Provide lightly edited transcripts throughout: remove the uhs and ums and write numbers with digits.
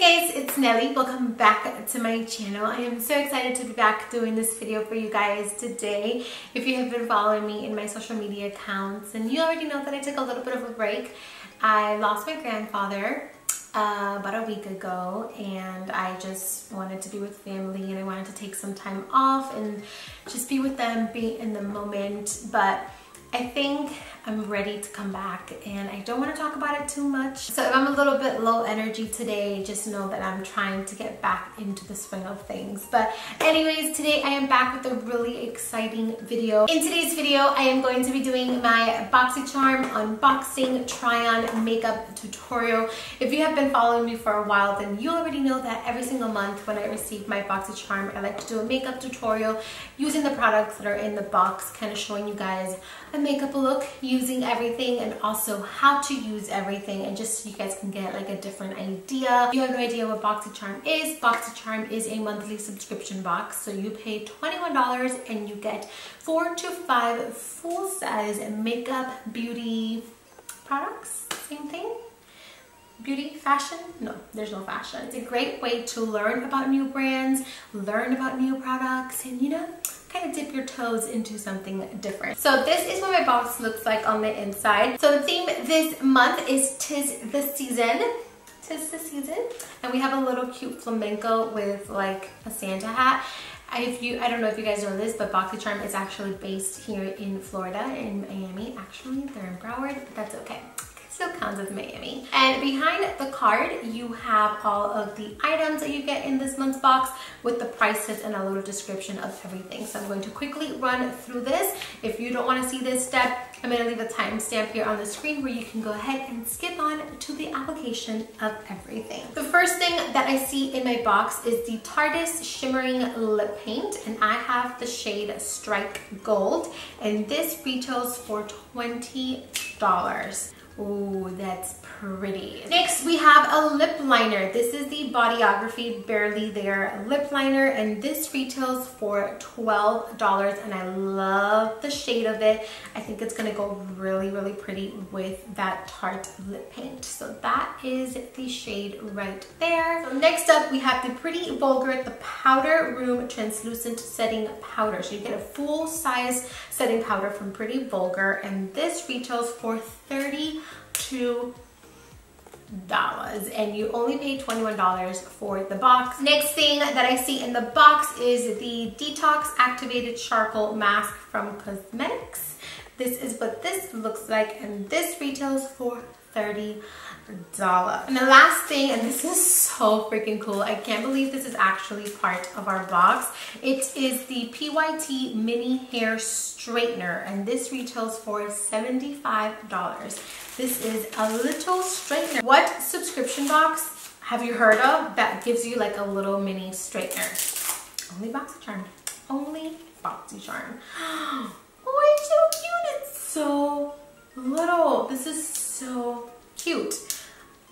guys, it's Nelly. Welcome back to my channel. I am so excited to be back doing this video for you guys today. If you have been following me in my social media accounts, and you already know that I took a little bit of a break. I lost my grandfather about a week ago, and I just wanted to be with family, and I wanted to take some time off and just be with them, be in the moment. But I think I'm ready to come back, and I don't want to talk about it too much. So if I'm a little bit low energy today, just know that I'm trying to get back into the swing of things. But anyways, today I am back with a really exciting video. In today's video, I am going to be doing my Boxycharm unboxing try-on makeup tutorial. If you have been following me for a while, then you already know that every single month when I receive my Boxycharm, I like to do a makeup tutorial using the products that are in the box, kind of showing you guys a makeup look using everything, and also how to use everything, and just so you guys can get like a different idea. If you have no idea what Boxycharm is a monthly subscription box. So you pay $21 and you get 4 to 5 full-size makeup, beauty products. Same thing? Beauty, fashion? No, there's no fashion. It's a great way to learn about new brands, learn about new products, and kind of dip your toes into something different. So this is what my box looks like on the inside. So the theme this month is Tis the Season. Tis the Season. And we have a little cute flamenco with like a Santa hat. I don't know if you guys know this, but Boxycharm is actually based here in Florida, in Miami. Actually, they're in Broward, but that's okay. Still counts as Miami. And behind the card, you have all of the items that you get in this month's box with the prices and a little description of everything. So I'm going to quickly run through this. If you don't want to see this step, I'm going to leave a timestamp here on the screen where you can go ahead and skip on to the application of everything. The first thing that I see in my box is the Tarte Shimmering Lip Paint, and I have the shade Strike Gold, and this retails for $20. Ooh, that's pretty. Next, we have a lip liner. This is the Bodyography Barely There lip liner, and this retails for $12, and I love the shade of it. I think it's gonna go really, really pretty with that Tarte lip paint. So that is the shade right there. So next up, we have the Pretty Vulgar, the Powder Room Translucent Setting Powder. So you get a full-size setting powder from Pretty Vulgar, and this retails for $32, and you only pay $21 for the box. Next thing that I see in the box is the Detox Activated Charcoal Mask from Cosmetics. This is what this looks like, and this retails for $30. And the last thing, and this is so freaking cool, I can't believe this is actually part of our box. It is the PYT Mini Hair Straightener, and this retails for $75. This is a little straightener. What subscription box have you heard of that gives you like a little mini straightener? Only Boxycharm. Only Boxycharm. Oh, it's so cute. It's so little. This is so cute.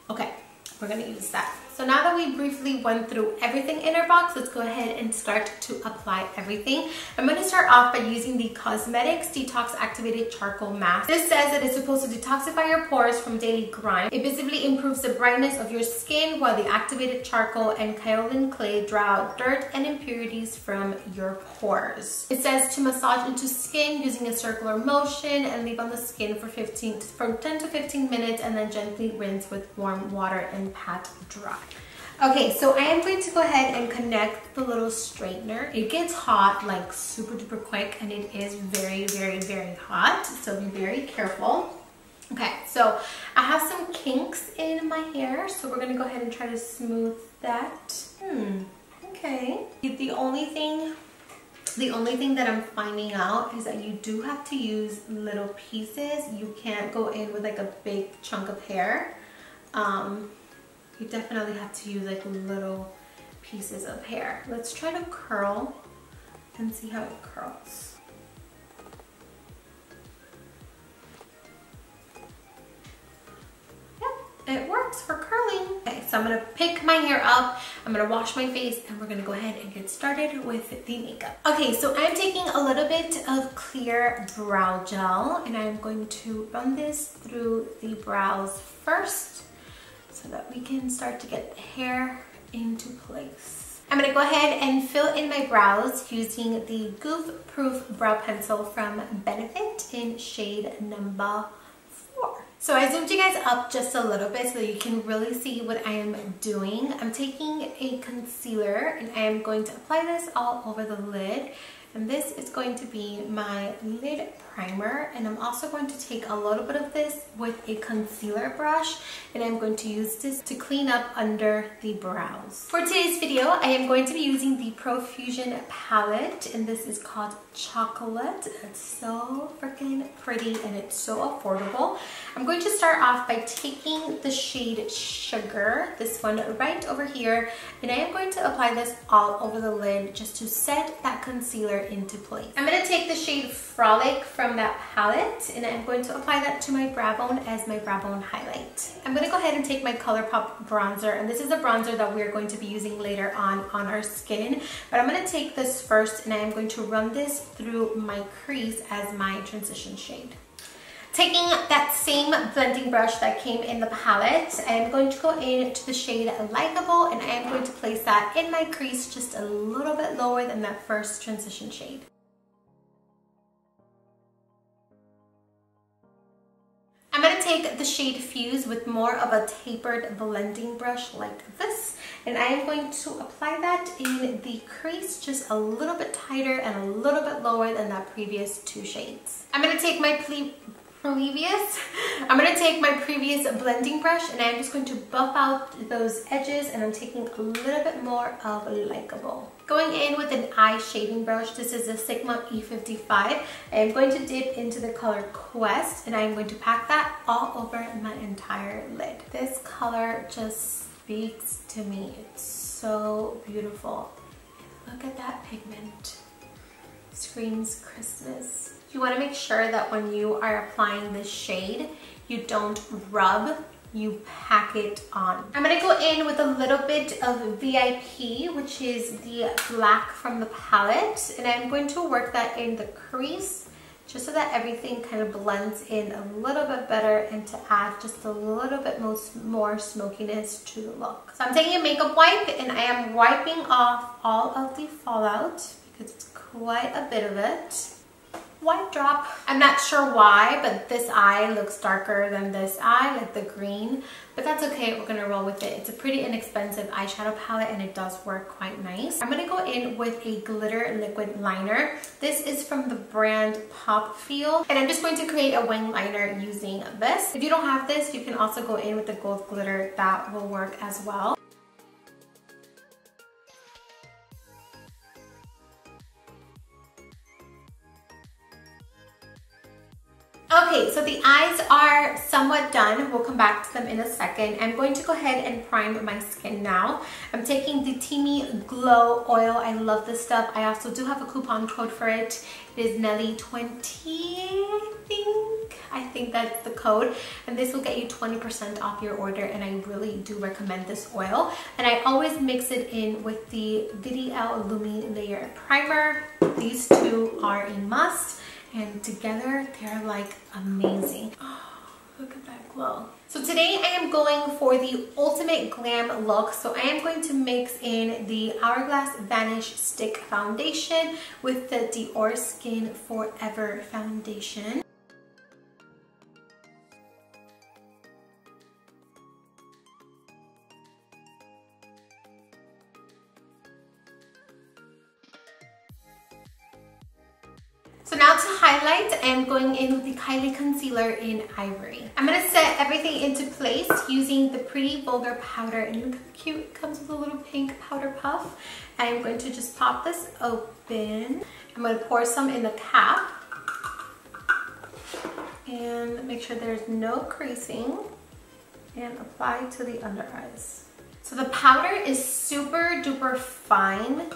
Okay, we're gonna use that. So now that we briefly went through everything in our box, let's go ahead and start to apply everything. I'm gonna start off by using the Cosmetics Detox Activated Charcoal Mask. This says that it's supposed to detoxify your pores from daily grime. It visibly improves the brightness of your skin, while the activated charcoal and kaolin clay draw out dirt and impurities from your pores. It says to massage into skin using a circular motion and leave on the skin for 10 to 15 minutes, and then gently rinse with warm water and pat dry. Okay, so I am going to go ahead and connect the little straightener. It gets hot like super duper quick, and it is very, very, very hot, so be very careful. Okay, so I have some kinks in my hair, so we're gonna go ahead and try to smooth that. Okay. The only thing that I'm finding out is that you do have to use little pieces. You can't go in with like a big chunk of hair. You definitely have to use like little pieces of hair. Let's try to curl and see how it curls. Yep, it works for curling. Okay, so I'm gonna pick my hair up, I'm gonna wash my face, and we're gonna go ahead and get started with the makeup. Okay, so I'm taking a little bit of clear brow gel, and I'm going to run this through the brows first. so that we can start to get the hair into place. I'm gonna go ahead and fill in my brows using the Goof Proof Brow Pencil from Benefit in shade number 4. So I zoomed you guys up just a little bit so that you can really see what I am doing. I'm taking a concealer and I am going to apply this all over the lid. And this is going to be my lid primer, and I'm also going to take a little bit of this with a concealer brush, and I'm going to use this to clean up under the brows. For today's video, I am going to be using the Profusion palette, and this is called Chocolate. It's so freaking pretty and it's so affordable. I'm going to start off by taking the shade Sugar, this one right over here, and I am going to apply this all over the lid just to set that concealer into place. I'm going to take the shade Frolic from that palette, and I'm going to apply that to my brow bone as my brow bone highlight. I'm going to go ahead and take my ColourPop bronzer, and this is a bronzer that we're going to be using later on our skin, but I'm going to take this first and I am going to run this through my crease as my transition shade. Taking that same blending brush that came in the palette, I am going to go into the shade Likeable, and I am going to place that in my crease just a little bit lower than that first transition shade. I'm going to take the shade Fuse with more of a tapered blending brush like this, and I am going to apply that in the crease just a little bit tighter and a little bit lower than that previous 2 shades. I'm going to take my previous blending brush, and I'm just going to buff out those edges, and I'm taking a little bit more of Likeable. Going in with an eye shading brush, this is a Sigma E55. I am going to dip into the color Quest, and I'm going to pack that all over my entire lid. This color just speaks to me. It's so beautiful. Look at that pigment. Screams Christmas. You want to make sure that when you are applying this shade, you don't rub, you pack it on. I'm going to go in with a little bit of VIP, which is the black from the palette, and I'm going to work that in the crease just so that everything kind of blends in a little bit better and to add just a little bit more smokiness to the look. So I'm taking a makeup wipe and I am wiping off all of the fallout because it's quite a bit of it. White drop. I'm not sure why, but this eye looks darker than this eye, like the green, but that's okay. We're gonna roll with it. It's a pretty inexpensive eyeshadow palette and it does work quite nice. I'm gonna go in with a glitter liquid liner. This is from the brand Pop Feel, and I'm just going to create a wing liner using this. If you don't have this, you can also go in with the gold glitter. That will work as well. Okay, so the eyes are somewhat done. We'll come back to them in a second. I'm going to go ahead and prime my skin now. I'm taking the Teamy Glow Oil. I love this stuff. I also do have a coupon code for it. It is Nelly20, I think that's the code. And this will get you 20% off your order, and I really do recommend this oil. And I always mix it in with the VDL Lumi Layer Primer. These two are a must. And together they're like amazing. Oh, look at that glow. So today I am going for the ultimate glam look. So I am going to mix in the Hourglass Vanish Stick Foundation with the Dior Skin Forever Foundation. So now to highlight, I am going in with the Kylie Concealer in Ivory. I'm going to set everything into place using the Pretty Vulgar powder, and look how cute it comes with a little pink powder puff. I'm going to just pop this open. I'm going to pour some in the cap and make sure there's no creasing, and apply to the under eyes. So the powder is super duper fine,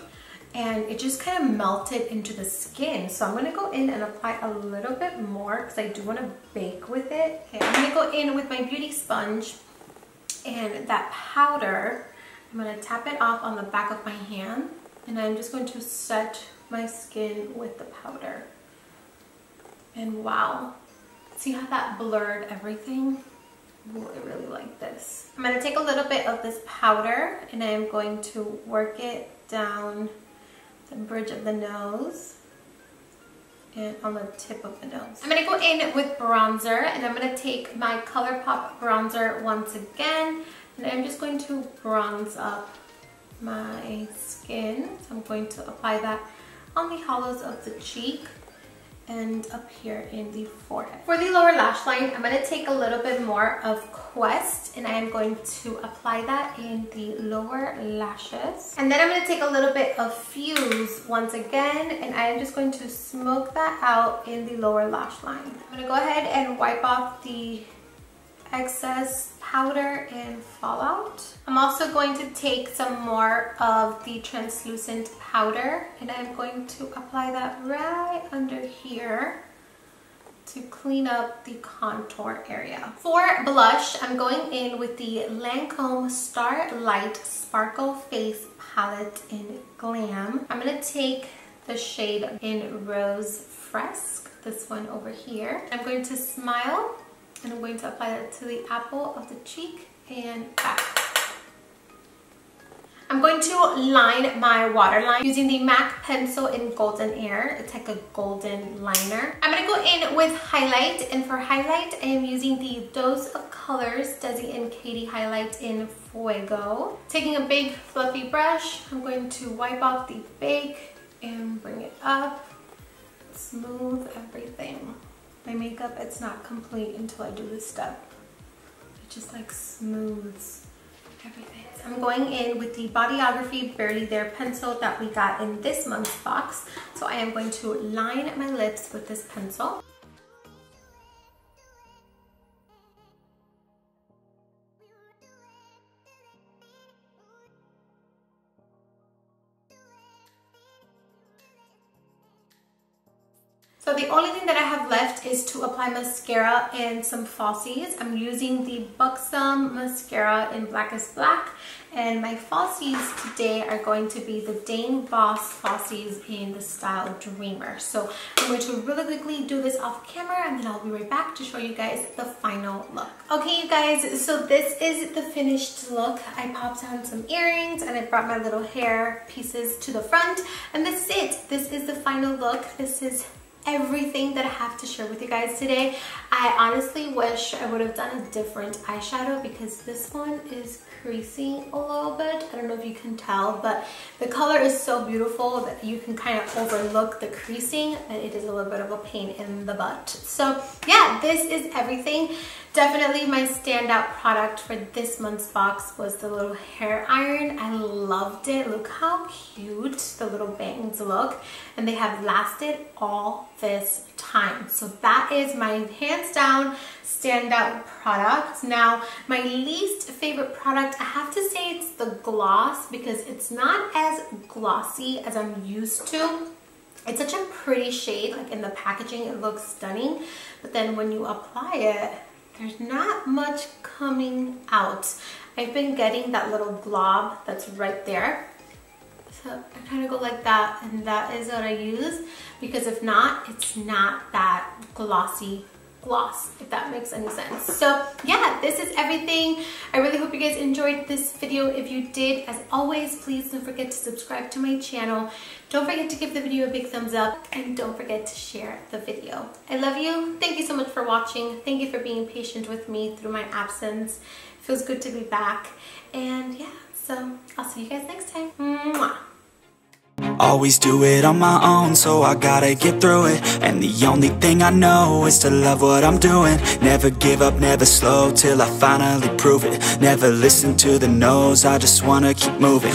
and it just kind of melted into the skin. So I'm gonna go in and apply a little bit more because I do want to bake with it. Okay, I'm gonna go in with my beauty sponge and that powder. I'm gonna tap it off on the back of my hand, and I'm just going to set my skin with the powder. And wow, see how that blurred everything? Ooh, I really like this. I'm going to take a little bit of this powder and I'm going to work it down the bridge of the nose and on the tip of the nose. I'm going to go in with bronzer and I'm going to take my ColourPop bronzer once again and I'm just going to bronze up my skin. So I'm going to apply that on the hollows of the cheek and up here in the forehead. For the lower lash line, I'm going to take a little bit more of Quest and I am going to apply that in the lower lashes. And then I'm going to take a little bit of Fuse once again and I am just going to smoke that out in the lower lash line. I'm going to go ahead and wipe off the excess powder and fallout. I'm also going to take some more of the translucent powder and I'm going to apply that right under here to clean up the contour area. For blush, I'm going in with the Lancome Starlight Sparkle Face Palette in Glam. I'm going to take the shade in Rose Fresque, this one over here. I'm going to smile and I'm going to apply that to the apple of the cheek and back. I'm going to line my waterline using the MAC pencil in Golden Air. It's like a golden liner. I'm going to go in with highlight, and for highlight I am using the Dose of Colors Desi and Katie highlight in Fuego. Taking a big fluffy brush, I'm going to wipe off the bake and bring it up, smooth everything. My makeup, it's not complete until I do this step. It just like smooths everything. I'm going in with the Bodyography Barely There pencil that we got in this month's box. So I am going to line my lips with this pencil. So the only thing that I have left is to apply mascara and some falsies. I'm using the Boxycharm mascara in Blackest Black, and my falsies today are going to be the Dane Boss falsies in the style Dreamer. So I'm going to really quickly do this off camera and then I'll be right back to show you guys the final look. Okay you guys, so this is the finished look. I popped on some earrings and I brought my little hair pieces to the front, and this is it. This is the final look. This is everything that I have to share with you guys today. I honestly wish I would have done a different eyeshadow because this one is creasing a little bit. I don't know if you can tell, but the color is so beautiful that you can kind of overlook the creasing, and it is a little bit of a pain in the butt. So yeah, this is everything. Definitely my standout product for this month's box was the little hair iron. I loved it. Look how cute the little bangs look, and they have lasted all this time. So that is my hands down standout product. Now my least favorite product, I have to say it's the gloss, because it's not as glossy as I'm used to. It's such a pretty shade. Like in the packaging it looks stunning, but then when you apply it, there's not much coming out. I've been getting that little glob that's right there. So I kind of go like that, and that is what I use, because if not, it's not that glossy gloss, if that makes any sense. So yeah, this is everything. I really hope you guys enjoyed this video. If you did, as always, please don't forget to subscribe to my channel. Don't forget to give the video a big thumbs up, and don't forget to share the video. I love you. Thank you so much for watching. Thank you for being patient with me through my absence. It feels good to be back. And yeah, so I'll see you guys next time. Mwah. Always do it on my own, so I gotta get through it. And the only thing I know is to love what I'm doing. Never give up, never slow, till I finally prove it. Never listen to the no's, I just wanna keep moving.